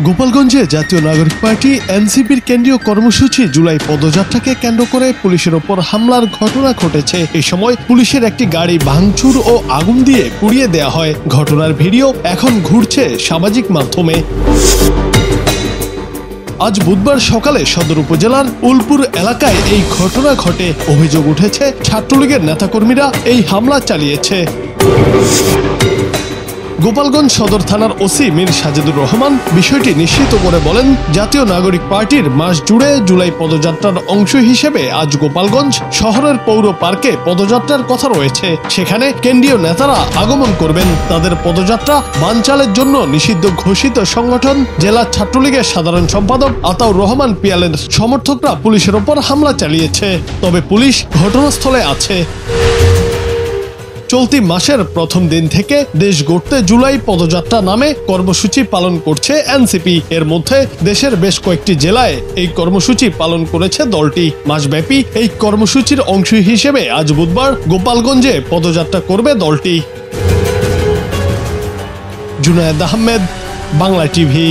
গোপালগঞ্জে জাতীয় নাগরিক পার্টি এনসিপির কেন্দ্রীয় কর্মসূচি জুলাই পদযাত্রাকে কেন্দ্র করে পুলিশের ওপর হামলার ঘটনা ঘটেছে। এই সময় পুলিশের একটি গাড়ি ভাঙচুর ও আগুন দিয়ে পুড়িয়ে দেওয়া হয়। ঘটনার ভিডিও এখন ঘুরছে সামাজিক মাধ্যমে। আজ বুধবার সকালে সদর উপজেলার উলপুর এলাকায় এই ঘটনা ঘটে। অভিযোগ উঠেছে ছাত্রলীগের নেতাকর্মীরা এই হামলা চালিয়েছে। গোপালগঞ্জ সদর থানার ওসি মীর সাজেদুর রহমান বিষয়টি নিশ্চিত করে বলেন, জাতীয় নাগরিক পার্টির মাস জুড়ে জুলাই পদযাত্রার অংশ হিসেবে আজ গোপালগঞ্জ শহরের পৌর পার্কে পদযাত্রার কথা রয়েছে। সেখানে কেন্দ্রীয় নেতারা আগমন করবেন। তাদের পদযাত্রা বানচালের জন্য নিষিদ্ধ ঘোষিত সংগঠন জেলা ছাত্রলীগের সাধারণ সম্পাদক আতাউর রহমান পিয়ালের সমর্থকরা পুলিশের ওপর হামলা চালিয়েছে। তবে পুলিশ ঘটনাস্থলে আছে। চলতি মাসের প্রথম দিন থেকে দেশ গড়তে জুলাই পদযাত্রা নামে কর্মসূচি পালন করছে এনসিপি। এর মধ্যে দেশের বেশ কয়েকটি জেলায় এই কর্মসূচি পালন করেছে দলটি। মাসব্যাপী এই কর্মসূচির অংশ হিসেবে আজ বুধবার গোপালগঞ্জে পদযাত্রা করবে দলটি। জুনায়েদ আহমেদ, বাংলা টিভি।